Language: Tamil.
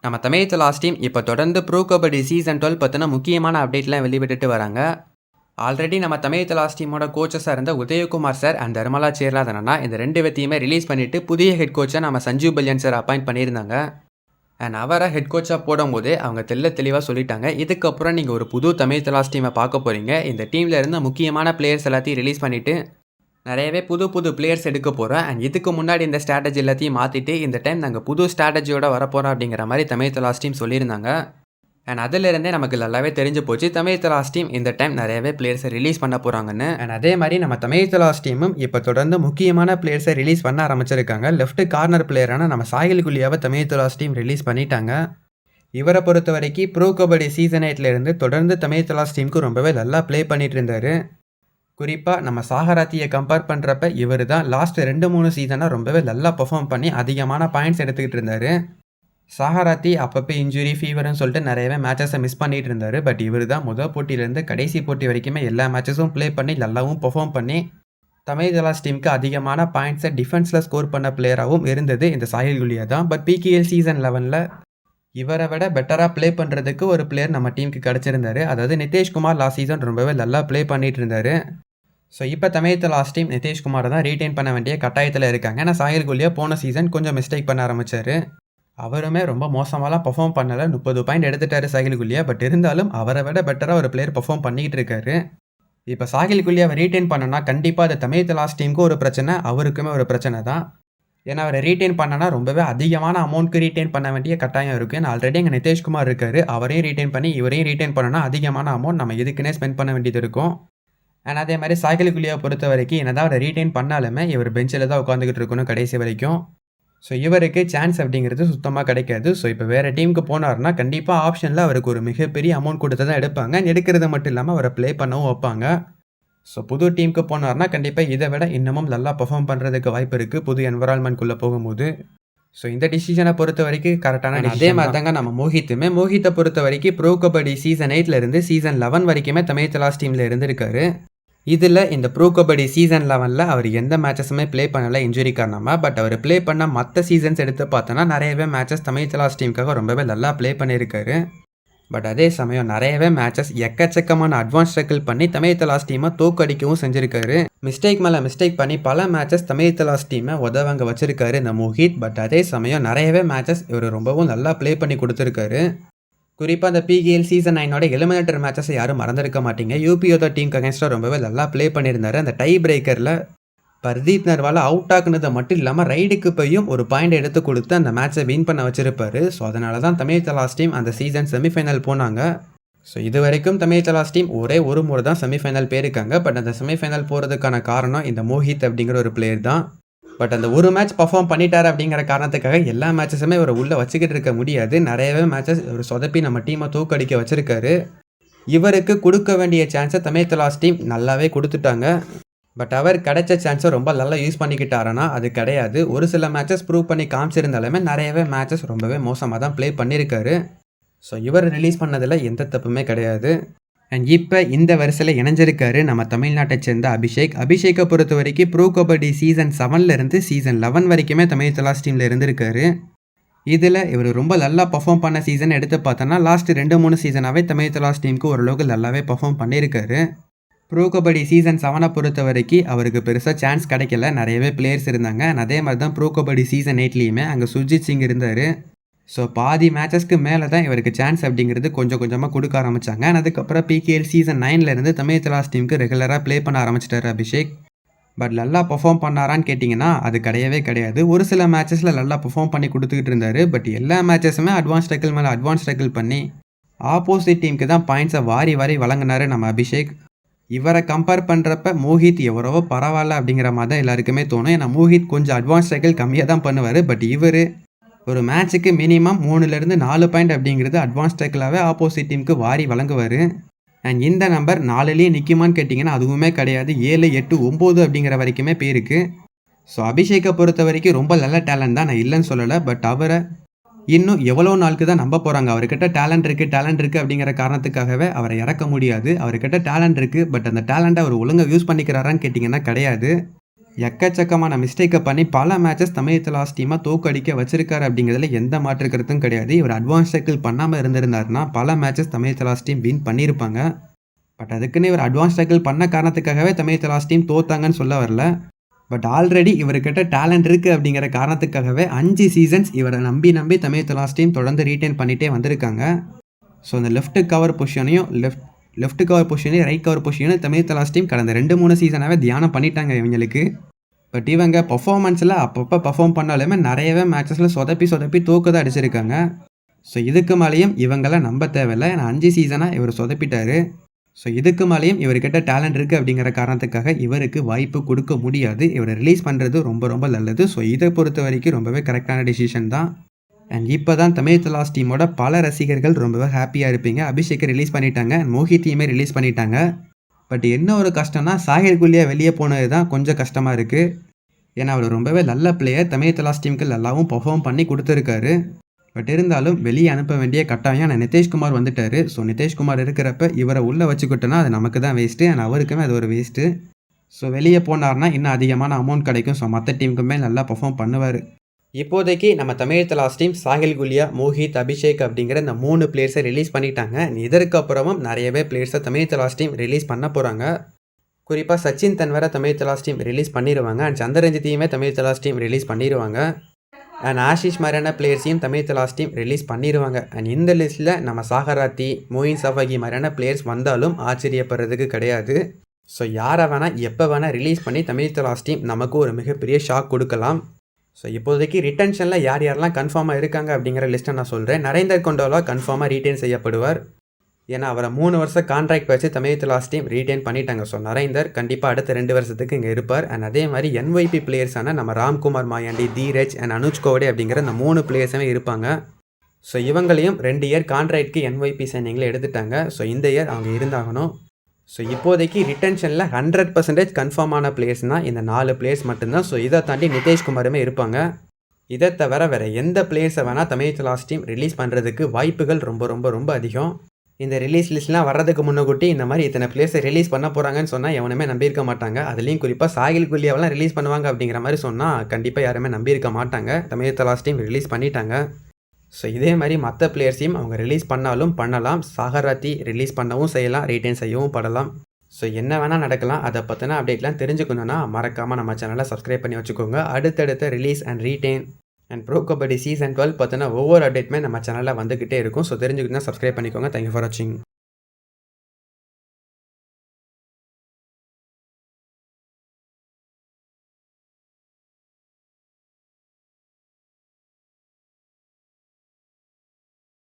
நம்ம தமிழ் லாஸ்ட் டீம் இப்போ தொடர்ந்து ப்ரோ கபடி சீசன் 12 பற்றின முக்கியமான அப்டேட்லாம் வெளிவிட்டுட்டு வராங்க. ஆல்ரெடி நம்ம தமிழ் லாஸ்ட் டீமோட கோச்சஸாக இருந்த உதயகுமார் சார் அண்ட் தர்மலா சேர்லாதனா இந்த ரெண்டு பேத்தையுமே ரிலீஸ் பண்ணிவிட்டு புதிய ஹெட் கோச்சை நம்ம சஞ்சீவ் பல்யன் சார் அப்பாயிண்ட் பண்ணியிருந்தாங்க. அண்ட் அவரை ஹெட் கோச்சாக போடும்போது அவங்க தெளிவாக சொல்லிட்டாங்க, இதுக்கப்புறம் நீங்கள் ஒரு புது தமிழ் லாஸ்ட் டீமை பார்க்க போகிறீங்க. இந்த டீமில் இருந்த முக்கியமான பிளேயர்ஸ் எல்லாத்தையும் ரிலீஸ் பண்ணிவிட்டு நிறையவே புது பிளேயர்ஸ் எடுக்க போகிறோம். அண்ட் இதுக்கு முன்னாடி இந்த ஸ்ட்ராட்டஜி எல்லாத்தையும் மாற்றிட்டு இந்த டைம் நாங்கள் புது ஸ்ட்ராட்டஜியோட வரப்போகிறோம் அப்படிங்கிற மாதிரி தமிழ் லாஸ்ட் டீம் சொல்லியிருந்தாங்க. அண்ட் அதிலிருந்தே நமக்கு நல்லாவே தெரிஞ்சு போச்சு தமிழ் லாஸ்ட் டீம் இந்த டைம் நிறையவே பிளேயர்ஸை ரிலீஸ் பண்ண போகிறாங்கன்னு. அண்ட் அதே மாதிரி நம்ம தமிழ் லாஸ்ட் டீமும் இப்போ தொடர்ந்து முக்கியமான பிளேயர்ஸை ரிலீஸ் பண்ண ஆரம்பிச்சிருக்காங்க. லெஃப்ட் கார்னர் பிளேயரான நம்ம சாகில் குலியாவை தமிழ் லாஸ்ட் டீம் ரிலீஸ் பண்ணிட்டாங்க. இவரை பொறுத்த வரைக்கும் ப்ரோ கபடி சீசன் 8லேருந்து தொடர்ந்து தமிழ் லாஸ்ட் டீமுக்கு ரொம்பவே நல்லா ப்ளே பண்ணிட்டு இருந்தார். குறிப்பாக நம்ம சாகராத்தியை கம்பேர் பண்ணுறப்ப இவர் தான் லாஸ்ட் 2-3 சீசனாக ரொம்பவே நல்லா பெர்ஃபார்ம் பண்ணி அதிகமான பாயிண்ட்ஸ் எடுத்துக்கிட்டு இருந்தார். சாகராத்தி அப்பப்போ இன்ஜுரி ஃபீவர்னு சொல்லிட்டு நிறையவே மேட்சஸை மிஸ் பண்ணிகிட்டு இருந்தார். பட் இவர் தான் முதல் போட்டியிலேருந்து கடைசி போட்டி வரைக்குமே எல்லா மேட்சஸும் ப்ளே பண்ணி நல்லாவும் பெர்ஃபார்ம் பண்ணி தமிழ் லாஸ்ட் டீமுக்கு அதிகமான பாயிண்ட்ஸை டிஃபென்ஸில் ஸ்கோர் பண்ண பிளேயராகவும் இருந்தது இந்த சாகில் குலியா தான். பட் பிகேஎல் சீசன் 11ல் இவரை விட பெட்டராக ப்ளே பண்ணுறதுக்கு ஒரு பிளேயர் நம்ம டீமுக்கு கிடச்சிருந்தாரு. அதாவது நிதேஷ்குமார் லாஸ்ட் சீசன் ரொம்பவே நல்லா ப்ளே பண்ணிட்டு இருந்தார். ஸோ இப்போ தமிழ் லாஸ்ட் டீம் நிதேஷ்குமாரை தான் ரீட்டைன் பண்ண வேண்டிய கட்டாயத்தில் இருக்காங்க. ஏன்னா சாகில் குலியா போன சீசன் கொஞ்சம் மிஸ்டேக் பண்ண ஆரம்பித்தார். அவருமே ரொம்ப மோசமாலாம் பெர்ஃபார்ம் பண்ணலை, 30 பாயிண்ட் எடுத்துட்டார் சாகில் குலியா. பட் இருந்தாலும் அவரை விட பெட்டராக ஒரு பிளேயர் பெர்ஃபார்ம் பண்ணிக்கிட்டு இருக்காரு. இப்போ சாகில் குலியாவை ரீட்டைன் பண்ணனா கண்டிப்பாக அது தமிழ் லாஸ்ட் டீமுக்கு ஒரு பிரச்சனை, அவருக்குமே ஒரு பிரச்சனை தான். ஏன்னா அவரை ரீட்டைன் பண்ணனா ரொம்பவே அதிகமான அமௌண்ட்க்கு ரீட்டைன் பண்ண வேண்டிய கட்டாயம் இருக்குது. ஏன்னா ஆல்ரெடி எங்கள் நிதேஷ்குமார் இருக்கார், அவரையும் ரீட்டைன் பண்ணி இவரையும் ரீட்டைன் பண்ணனா அதிகமான அமௌண்ட் நம்ம இதுக்குன்னே ஸ்பெண்ட் பண்ண வேண்டியது இருக்கும். அண்ட் அதே மாதிரி சாகில் குலியாவை பொறுத்த வரைக்கும் என்னதான் அவரை ரீட்டைன் பண்ணாலுமே இவர் பெஞ்சில் தான் உட்காந்துக்கிட்டு இருக்கணும் கடைசி வரைக்கும். ஸோ இவருக்கு சான்ஸ் அப்படிங்கிறது சுத்தமாக கிடைக்காது. ஸோ இப்போ வேறு டீமுக்கு போனார்னா கண்டிப்பாக ஆப்ஷனில் அவருக்கு ஒரு மிகப்பெரிய அமௌண்ட் கொடுத்து தான் எடுப்பாங்க. எடுக்கிறது மட்டும் இல்லாமல் அவரை ப்ளே பண்ணவும் வைப்பாங்க. ஸோ புது டீமுக்கு போனார்னா கண்டிப்பாக இதை விட இன்னமும் நல்லா பெர்ஃபார்ம் பண்ணுறதுக்கு வாய்ப்பு இருக்குது புது என்வரான்மெண்ட்குள்ளே போகும்போது. ஸோ இந்த டிசிஷனை பொறுத்த வரைக்கும் கரெக்டான. அதே மாதிரி தாங்க நம்ம மோஹித்தை பொறுத்த வரைக்கும் ப்ரோ கபடி சீசன் 8லேருந்து சீசன் 11 வரைக்குமே தமிழ் லாஸ்ட் டீமில் இருந்திருக்காரு. இதில் இந்த ப்ரோ கபடி சீசன் 11ல் அவர் எந்த மேட்சஸுமே ப்ளே பண்ணலை இன்ஜுரி காரணமாக. பட் அவர் ப்ளே பண்ண மற்ற சீசன்ஸ் எடுத்து பார்த்தோன்னா நிறையவே மேட்சஸ் தமிழ் லாஸ்ட் டீமுக்காக ரொம்பவே நல்லா ப்ளே பண்ணியிருக்காரு. பட் அதே சமயம் நிறையவே மேட்சஸ் எக்கச்சக்கமான அட்வான்ஸ் டேக்கிள் பண்ணி தமிழ் லாஸ்ட் டீமை தோக்கடிக்கவும் செஞ்சுருக்காரு. மிஸ்டேக் மேலே மிஸ்டேக் பண்ணி பல மேட்சஸ் தமிழ் லாஸ்ட் டீமை உதவங்க வச்சிருக்காரு இந்த மோஹித். பட் அதே சமயம் நிறையவே மேட்சஸ் இவர் ரொம்பவும் நல்லா ப்ளே பண்ணி கொடுத்துருக்காரு. குறிப்பாக அந்த பிகேஎல் சீசன் 9 எலிமினேட்டர் மேட்சஸை யாரும் மறந்துருக்க மாட்டீங்க. யூபியோட டீமுக்கு அகேன்ஸ்டாக ரொம்பவே நல்லா ப்ளே பண்ணியிருந்தார். அந்த டை பிரேக்கரில் பர்தீப் நர்வாலை அவுட் ஆக்குனது மட்டும் இல்லாமல் ரைடுக்கு போயும் ஒரு பாயிண்ட் எடுத்து கொடுத்து அந்த மேட்சை வின் பண்ண வச்சிருப்பாரு. ஸோ அதனால தான் தமிழ் லாஸ்ட் டீம் அந்த சீசன் செமிஃபைனல் போனாங்க. ஸோ இது வரைக்கும் தமிழ் லாஸ்ட் டீம் ஒரே ஒரு முறை தான் செமிஃபைனல் போயிருக்காங்க. பட் அந்த செமிஃபைனல் போகிறதுக்கான காரணம் இந்த மோஹித் அப்படிங்கிற ஒரு பிளேயர் தான். பட் அந்த ஒரு மேட்ச் பர்ஃபார்ம் பண்ணிட்டார் அப்படிங்கிற காரணத்துக்காக எல்லா மேட்சஸுமே இவர் உள்ளே வச்சுக்கிட்டு இருக்க முடியாது. நிறையவே மேட்சஸ் ஒரு சொதப்பி நம்ம டீமை தூக்கடிக்க வச்சுருக்காரு. இவருக்கு கொடுக்க வேண்டிய சான்ஸை தமிழ் லாஸ்ட் டீம் நல்லாவே கொடுத்துட்டாங்க. பட் அவர் கிடைச்ச சான்ஸை ரொம்ப நல்லா யூஸ் பண்ணிக்கிட்டாருன்னா அது கிடையாது. ஒரு சில மேட்சஸ் ப்ரூவ் பண்ணி காமிச்சிருந்தாலுமே நிறையவே மேட்சஸ் ரொம்பவே மோசமாக தான் ப்ளே பண்ணியிருக்காரு. ஸோ இவர் ரிலீஸ் பண்ணதில் எந்த தப்புமே கிடையாது. அண்ட் இப்போ இந்த வரிசையில் இணைஞ்சிருக்காரு நம்ம தமிழ்நாட்டை சேர்ந்த அபிஷேக்கை பொறுத்த வரைக்கும் ப்ரோ கபடி சீசன் 7லேருந்து சீசன் 11 வரைக்குமே தமிழ் லாஸ்ட் டீமில் இருந்திருக்காரு. இதில் இவர் ரொம்ப நல்லா பர்ஃபார்ம் பண்ண சீசன் எடுத்து பார்த்தோன்னா லாஸ்ட் 2-3 சீசனாகவே தமிழ் லாஸ்ட் டீமுக்கு ஓரளவுக்கு நல்லாவே பர்ஃபார்ம் பண்ணியிருக்காரு. ப்ரோ கபடி சீசன் 7 பொறுத்த வரைக்கும் அவருக்கு பெருசாக சான்ஸ் கிடைக்கல, நிறையவே பிளேயர்ஸ் இருந்தாங்க. அதே மாதிரி தான் ப்ரோ கபடி சீசன் 8லேயுமே அங்கே சுர்ஜித் சிங் இருந்தார். ஸோ பாதி மேட்சஸ்க்கு மேலே தான் இவருக்கு சான்ஸ் அப்படிங்கிறது கொஞ்சம் கொஞ்சமாக கொடுக்க ஆரம்பித்தாங்க. அதுக்கப்புறம் பிகேஎல் சீசன் 9லேருந்து தமிழ் லாஸ்ட் டீமுக்கு ரெகுலராக ப்ளே பண்ண ஆரம்பிச்சிட்டாரு அபிஷேக். பட் நல்லா பெர்ஃபார்ம் பண்ணாரான்னு கேட்டிங்கன்னா அது கிடையவே கிடையாது. ஒரு சில மேட்சஸில் நல்லா பெர்ஃபார்ம் பண்ணி கொடுத்துக்கிட்டு இருந்தார். பட் எல்லா மேட்சஸுமே அட்வான்ஸ் டேக்கிள் மேலே அட்வான்ஸ் டேக்கிள் பண்ணி ஆப்போசிட் டீமுக்கு தான் பாயிண்ட்ஸை வாரி வழங்கினார் நம்ம அபிஷேக். இவரை கம்பேர் பண்ணுறப்ப மோஹித் எவ்வளவோ பரவாயில்ல அப்படிங்கிற மாதிரி தான் எல்லாருக்குமே தோணும். ஏன்னா மோஹித் கொஞ்சம் அட்வான்ஸ் டேக்கிள் கம்மியாக தான் பண்ணுவார். பட் இவர் ஒரு மேட்ச்சுக்கு மினிமம் 3லேருந்து 4 பாயிண்ட் அப்படிங்கிறது அட்வான்ஸ் டேக்கிளாகவே ஆப்போசிட் டீமுக்கு வாரி வழங்குவார். அண்ட் இந்த நம்பர் 4லேயே நிற்குமான்னு கேட்டிங்கன்னா அதுவுமே கிடையாது. 7, 8, 9 அப்படிங்கிற வரைக்குமே பேருக்கு. ஸோ அபிஷேக்கை பொறுத்த வரைக்கும் ரொம்ப நல்ல டேலண்ட் தான், நான் இல்லைன்னு சொல்லலை. பட் அவரை இன்னும் எவ்வளோ நாளுக்கு தான் நம்ப போகிறாங்க? அவர்கிட்ட டேலண்ட் இருக்குது அப்படிங்கிற காரணத்துக்காகவே அவரை இறக்க முடியாது. அவர்கிட்ட டேலண்ட் இருக்குது, பட் அந்த டேலண்ட்டை அவர் ஒழுங்காக யூஸ் பண்ணிக்கிறாரான்னு கேட்டிங்கன்னா கிடையாது. எக்கச்சக்கமான மிஸ்டேக்கை பண்ணி பல மேட்சஸ் தமிழ் லாஸ்ட் டீமாக தோக்கடிக்க வச்சிருக்காரு அப்படிங்கிறதுல எந்த மாற்று கருத்தும் கிடையாது. இவர் அட்வான்ஸ் டேக்கிள் பண்ணாமல் இருந்திருந்தாருன்னா பல matches Tamil last team win பண்ணியிருப்பாங்க. பட் அதுக்குன்னு இவர் அட்வான்ஸ் டேக்கிள் பண்ண காரணத்துக்காகவே தமிழ் லாஸ்ட் டீம் தோத்தாங்கன்னு சொல்ல வரல. பட் ஆல்ரெடி இவர்கிட்ட டேலண்ட் இருக்குது அப்படிங்கிற காரணத்துக்காகவே 5 சீசன்ஸ் இவரை நம்பி தமிழ் லாஸ்ட் டீம் தொடர்ந்து ரீட்டைன் பண்ணிகிட்டே வந்திருக்காங்க. ஸோ இந்த லெஃப்ட் கவர் பொசிஷனையும் லெஃப்ட் கவர் பொசிஷனையும் ரைட் கவர் பொசிஷனையும் தமிழ் லாஸ்ட் டீம் கடந்த 2-3 சீசனாகவே தியானம் பண்ணிட்டாங்க இவங்களுக்கு. பட் இவங்க பர்ஃபார்மன்ஸில் அப்பப்போ பர்ஃபார்ம் பண்ணாலுமே நிறையவே மேட்சஸில் சொதப்பி தோக்க தான் அடிச்சிருக்காங்க. ஸோ இதுக்கு மேலேயும் இவங்களை நம்ப தேவையில்லை. ஏன்னா 5 சீசனாக இவர் சொதப்பிட்டார். ஸோ இதுக்கு மேலேயும் இவர்கிட்ட டேலண்ட் இருக்குது அப்படிங்கிற காரணத்துக்காக இவருக்கு வாய்ப்பு கொடுக்க முடியாது. இவரை ரிலீஸ் பண்ணுறது ரொம்ப நல்லது. ஸோ இதை பொறுத்த வரைக்கும் ரொம்பவே கரெக்டான டிசிஷன் தான். அண்ட் இப்போ தான் தமிழ் லாஸ்ட் டீமோட பல ரசிகர்கள் ரொம்பவே ஹாப்பியாக இருப்பீங்க. அபிஷேக்கை ரிலீஸ் பண்ணிட்டாங்க, மோஹித்தையுமே ரிலீஸ் பண்ணிட்டாங்க. பட் என்ன ஒரு கஷ்டம்னா சாஹில் குலியா வெளியே போனது தான் கொஞ்சம் கஷ்டமாக இருக்குது. ஏன்னா அவர் ரொம்பவே நல்ல பிளேயர், தமிழ் லாஸ்ட் டீமுக்கு நல்லாவும் பர்ஃபார்ம் பண்ணி கொடுத்துருக்காரு. பட் இருந்தாலும் வெளியே அனுப்ப வேண்டிய கட்டாயம் நிதிஷ்குமார் வந்துட்டார். ஸோ நிதிஷ்குமார் இருக்கிறப்ப இவரை உள்ளே வச்சுக்கிட்டோன்னா அது நமக்கு தான் வேஸ்ட்டு, அண்ட் அவருக்குமே அது ஒரு வேஸ்ட்டு. ஸோ வெளியே போனார்னா இன்னும் அதிகமான அமௌண்ட் கிடைக்கும். ஸோ மற்ற டீமுக்குமே நல்லா பர்ஃபார்ம் பண்ணுவார். இப்போதைக்கு நம்ம தமிழ் லாஸ்ட் டீம் சாஹில் குலியா, மோஹித், அபிஷேக் அப்படிங்கிற இந்த 3 பிளேயர்ஸை ரிலீஸ் பண்ணிட்டாங்க. இதற்கப்புறமும் நிறையவே பிளேயர்ஸை தமிழ் லாஸ்ட் டீம் ரிலீஸ் பண்ண போகிறாங்க. குறிப்பாக சச்சின் தன்வரை தமிழ் லாஸ்ட் டீம் ரிலீஸ் பண்ணிடுவாங்க. அண்ட் சந்திரஞ்சித்தையுமே தமிழ் லாஸ்ட் டீம் ரிலீஸ் பண்ணிடுவாங்க. அண்ட் ஆஷிஷ் மாதிரியான பிளேயர்ஸையும் தமிழ் லாஸ்ட் டீம் ரிலீஸ் பண்ணிடுவாங்க. அண்ட் இந்த லிஸ்ட்டில் நம்ம சாகராத்தி, மொயின் சஃபகி மாதிரியான பிளேயர்ஸ் வந்தாலும் ஆச்சரியப்படுறதுக்கு கிடையாது. ஸோ யாரை வேணால் எப்போ வேணால் ரிலீஸ் பண்ணி தமிழ் லாஸ்ட் டீம் நமக்கு ஒரு மிகப்பெரிய ஷாக் கொடுக்கலாம். ஸோ இப்போதைக்கு ரிட்டன்ஷனில் யாரெல்லாம் கன்ஃபார்மாக இருக்காங்க அப்படிங்கிற லிஸ்ட்டை நான் சொல்கிறேன். நரேந்தர் கொண்டோலா கன்ஃபார்மாக ரீட்டைன் செய்யப்படுவார். ஏன்னா அவரை 3 வருஷம் கான்ட்ராக்ட் வச்சு தமிழ் லாஸ்ட் டீம் ரீட்டைன் பண்ணிட்டாங்க. ஸோ நரேந்தர் கண்டிப்பாக அடுத்த 2 வருஷத்துக்கு இங்கே இருப்பார். அண்ட் அதே மாதிரி NYP பிளேயர்ஸான நம்ம ராம்குமார் மாயாண்டி, தீரஜ் அண்ட் அனுஜ் கோவடே அப்படிங்கிற இந்த 3 பிளேயர்ஸுமே இருப்பாங்க. ஸோ இவங்களையும் 2 இயர் கான்ட்ராக்ட்க்கு NYP சைனிங்கில் எடுத்துட்டாங்க. ஸோ இந்த இயர் அவங்க இருந்தாகணும். ஸோ இப்போதைக்கு ரிட்டன்ஷனில் 100% கன்ஃபார்மான பிளேயர்ஸ்னால் இந்த 4 பிளேயர்ஸ் மட்டும்தான். ஸோ இதை தாண்டி நிதிஷ்குமாருமே இருப்பாங்க. இதை தவிர வேறு எந்த பிளேயர்ஸை வேணால் தமிழ் லாஸ்ட் டீம் ரிலீஸ் பண்ணுறதுக்கு வாய்ப்புகள் ரொம்ப அதிகம். இந்த ரிலீஸ் லிஸ்ட்லாம் வர்றதுக்கு முன்னக்கூட்டி இந்த மாதிரி இத்தனை பிளேயர்ஸை ரிலீஸ் பண்ண போகிறாங்கன்னு சொன்னால் எவனுமே நம்பியிருக்க மாட்டாங்க. அதுலேயும் குறிப்பாக சாஹில் குலியாவெல்லாம் ரிலீஸ் பண்ணுவாங்க அப்படிங்கிற மாதிரி சொன்னால் கண்டிப்பாக யாருமே நம்பியிருக்க மாட்டாங்க. தமிழ் லாஸ்ட் டீம் ரிலீஸ் பண்ணிட்டாங்க. ஸோ இதே மாதிரி மற்ற பிளேயர்ஸையும் அவங்க ரிலீஸ் பண்ணாலும் பண்ணலாம். சாகராத்தி ரிலீஸ் பண்ணவும் செய்யலாம், ரீட்டைன் செய்யவும் படலாம். ஸோ என்ன வேணால் நடக்கலாம். அதை பற்றின அப்டேட்லாம் தெரிஞ்சுக்கணுன்னா மறக்காமல் நம்ம சேனலை சப்ஸ்கிரைப் பண்ணி வச்சுக்கோங்க. அடுத்தடுத்த release and retain and bro kabaddi season 12 பற்றின ஒவ்வொரு அப்டேட்டுமே நம்ம சேனலில் வந்துக்கிட்டே இருக்கும். ஸோ தெரிஞ்சுக்கிட்டுனா சப்ஸ்கிரைப் பண்ணிக்கோங்க. தேங்க்யூ ஃபார் வாட்சிங்.